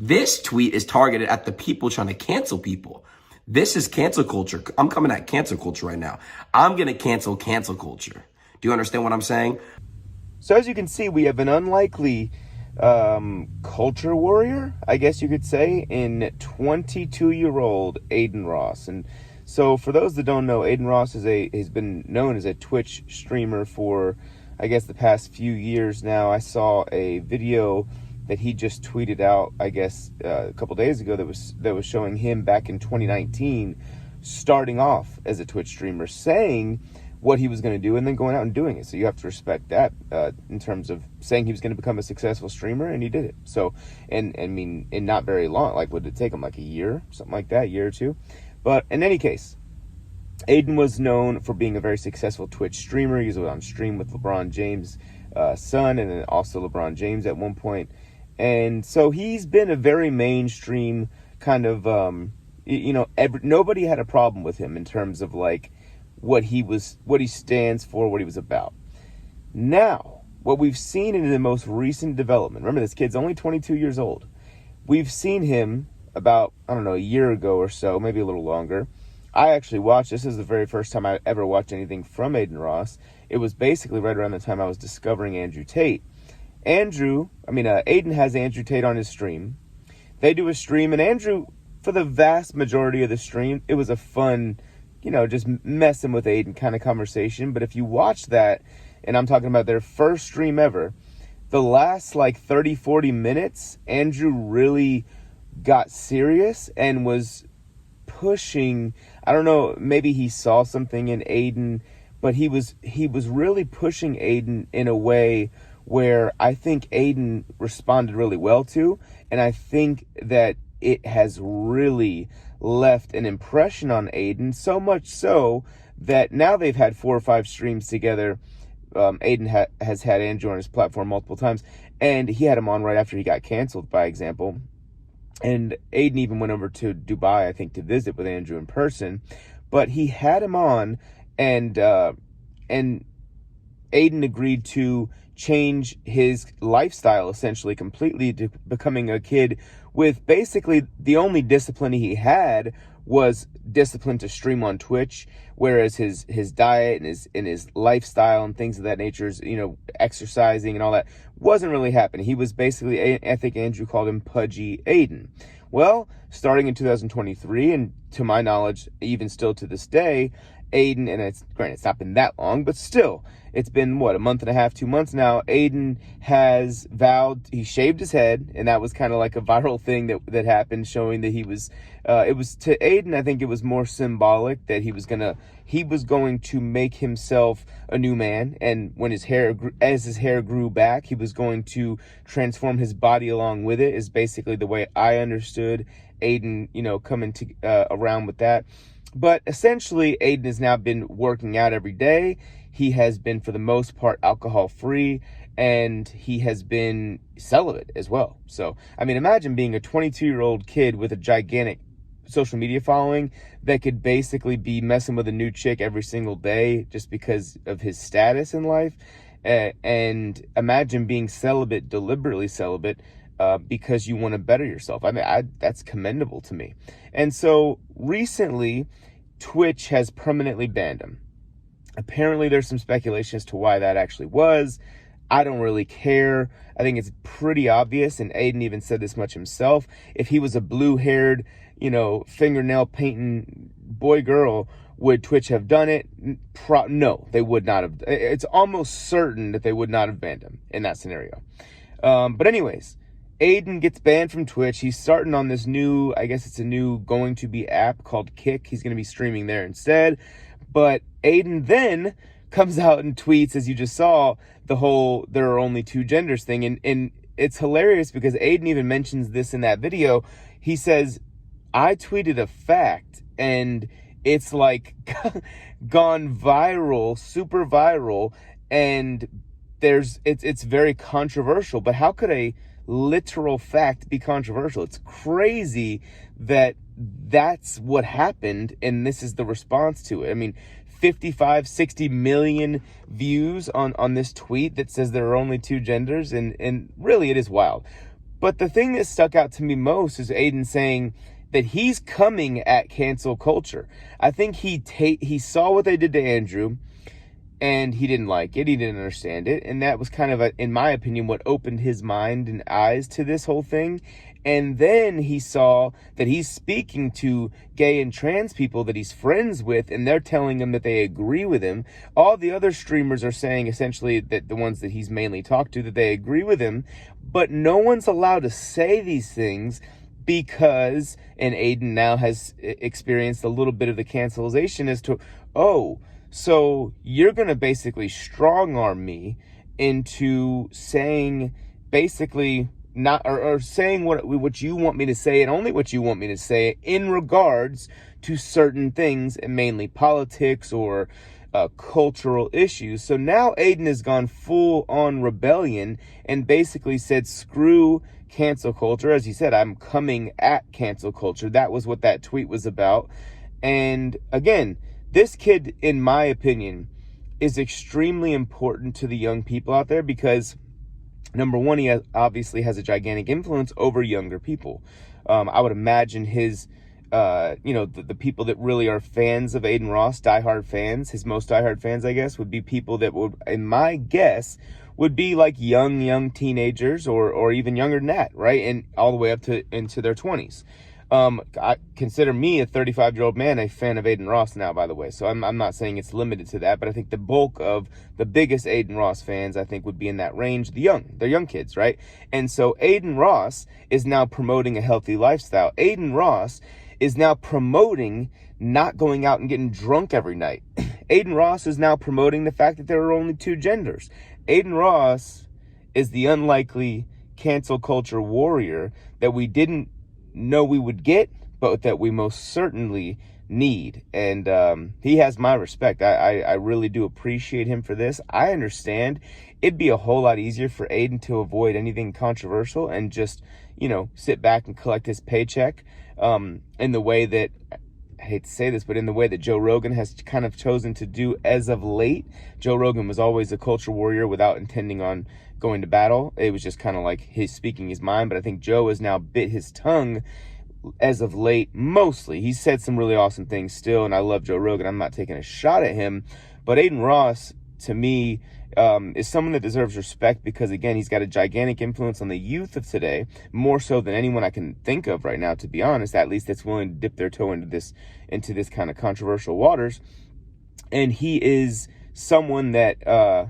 This tweet is targeted at the people trying to cancel people. This is cancel culture. I'm coming at cancel culture right now. I'm going to cancel culture. Do you understand what I'm saying? So as you can see, we have an unlikely culture warrior, I guess you could say, in 22-year-old Adin Ross. And so for those that don't know, Adin Ross has been known as a Twitch streamer for, I guess, the past few years now. I saw a video that he just tweeted out, I guess, a couple days ago that was showing him back in 2019 starting off as a Twitch streamer, saying what he was going to do and then going out and doing it. So you have to respect that in terms of saying he was going to become a successful streamer, and he did it. So, and I mean, in not very long, like, would it take him like a year, something like that, year or two? But in any case, Adin was known for being a very successful Twitch streamer. He was on stream with LeBron James' son, and then also LeBron James at one point. And so he's been a very mainstream kind of, nobody had a problem with him in terms of like what he stands for, what he was about. Now, what we've seen in the most recent development, remember this kid's only 22 years old. We've seen him about, I don't know, a year ago or so, maybe a little longer. I actually watched, this is the very first time I ever watched anything from Adin Ross. It was basically right around the time I was discovering Andrew Tate. Adin has Andrew Tate on his stream. They do a stream, and Andrew, for the vast majority of the stream, it was a fun, just messing with Adin kind of conversation. But if you watch that, and I'm talking about their first stream ever, the last like 30, 40 minutes, Andrew really got serious and was pushing, I don't know, maybe he saw something in Adin, but he was really pushing Adin in a way where I think Adin responded really well to, and I think that it has really left an impression on Adin, so much so that now they've had 4 or 5 streams together. Adin has had Andrew on his platform multiple times, and he had him on right after he got canceled, by example. And Adin even went over to Dubai, I think, to visit with Andrew in person. But he had him on, and Adin agreed to change his lifestyle essentially completely to becoming a kid with basically the only discipline he had was discipline to stream on Twitch, whereas his diet and his lifestyle and things of that nature, is, exercising and all that, wasn't really happening. He was basically, I think Andrew called him Pudgy Adin. Well, starting in 2023, and to my knowledge, even still to this day, Adin, and it's not been that long, but still, it's been, a month and a half, 2 months now, Adin has vowed, he shaved his head, and that was kind of like a viral thing that happened, showing that he was, it was, to Adin, I think it was more symbolic that he was going to make himself a new man, and when as his hair grew back, he was going to transform his body along with it, is basically the way I understood Adin, coming around with that. But essentially, Adin has now been working out every day. He has been, for the most part, alcohol-free, and he has been celibate as well. So, imagine being a 22-year-old kid with a gigantic social media following that could basically be messing with a new chick every single day just because of his status in life. And imagine being celibate, deliberately celibate, because you want to better yourself. That's commendable to me. And so recently, Twitch has permanently banned him. Apparently, there's some speculation as to why that actually was. I don't really care. I think it's pretty obvious, and Adin even said this much himself. If he was a blue-haired, fingernail painting boy-girl, would Twitch have done it? No, they would not have. It's almost certain that they would not have banned him in that scenario. But anyways, Adin gets banned from Twitch. He's starting on this new, I guess it's a new going to be app called Kick. He's going to be streaming there instead. But Adin then comes out and tweets, as you just saw, the whole there are only 2 genders thing. And it's hilarious because Adin even mentions this in that video. He says, I tweeted a fact, and it's like gone viral, super viral, and it's very controversial. But how could a literal fact be controversial? It's crazy that that's what happened, and this is the response to it. 55, 60 million views on this tweet that says there are only 2 genders, and really it is wild. But the thing that stuck out to me most is Adin saying that he's coming at cancel culture. I think he saw what they did to Andrew, and he didn't like it. He didn't understand it. And that was kind of, in my opinion, what opened his mind and eyes to this whole thing. And then he saw that he's speaking to gay and trans people that he's friends with, and they're telling him that they agree with him. All the other streamers are saying essentially that the ones that he's mainly talked to, that they agree with him. But no one's allowed to say these things because, and Adin now has experienced a little bit of the cancelization as to, oh, so you're going to basically strong arm me into saying basically not, or saying what you want me to say, and only what you want me to say in regards to certain things, and mainly politics or cultural issues. So now Adin has gone full on rebellion and basically said, screw cancel culture. As he said, I'm coming at cancel culture. That was what that tweet was about. And again, this kid, in my opinion, is extremely important to the young people out there because, number one, he obviously has a gigantic influence over younger people. I would imagine his, the people that really are fans of Adin Ross, diehard fans, his most diehard fans, I guess, would be people that would, in my guess, would be like young teenagers or even younger than that, right? And all the way up to into their 20s. I consider me, a 35-year-old man, a fan of Adin Ross now, by the way. So I'm not saying it's limited to that, but I think the bulk of the biggest Adin Ross fans, I think, would be in that range. They're young kids, right? And so Adin Ross is now promoting a healthy lifestyle. Adin Ross is now promoting not going out and getting drunk every night. Adin Ross is now promoting the fact that there are only two genders. Adin Ross is the unlikely cancel culture warrior that we didn't know we would get, but that we most certainly need. And he has my respect. I really do appreciate him for this. I understand it'd be a whole lot easier for Adin to avoid anything controversial and just, sit back and collect his paycheck in the way that, I hate to say this, but in the way that Joe Rogan has kind of chosen to do as of late. Joe Rogan was always a culture warrior without intending on going to battle. It was just kind of like his speaking his mind. But I think Joe has now bit his tongue as of late, mostly. He said some really awesome things still, and I love Joe Rogan. I'm not taking a shot at him. But Adin Ross, to me, is someone that deserves respect because, again, he's got a gigantic influence on the youth of today, more so than anyone I can think of right now, to be honest, at least that's willing to dip their toe into this kind of controversial waters. And he is someone that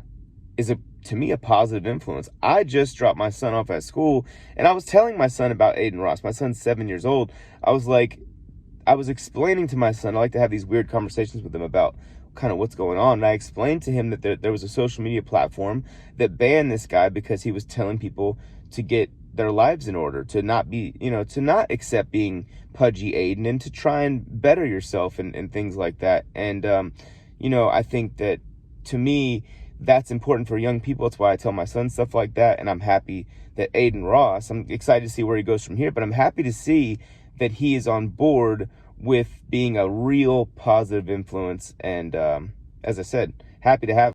is to me, a positive influence. I just dropped my son off at school, and I was telling my son about Adin Ross. My son's 7 years old. I was explaining to my son, I like to have these weird conversations with him about kind of what's going on. And I explained to him that there was a social media platform that banned this guy because he was telling people to get their lives in order, to not be, to not accept being pudgy Adin, and to try and better yourself and things like that. And, I think that, to me, that's important for young people. That's why I tell my son stuff like that. And I'm happy that Adin Ross, I'm excited to see where he goes from here, but I'm happy to see that he is on board with being a real positive influence. And as I said, happy to have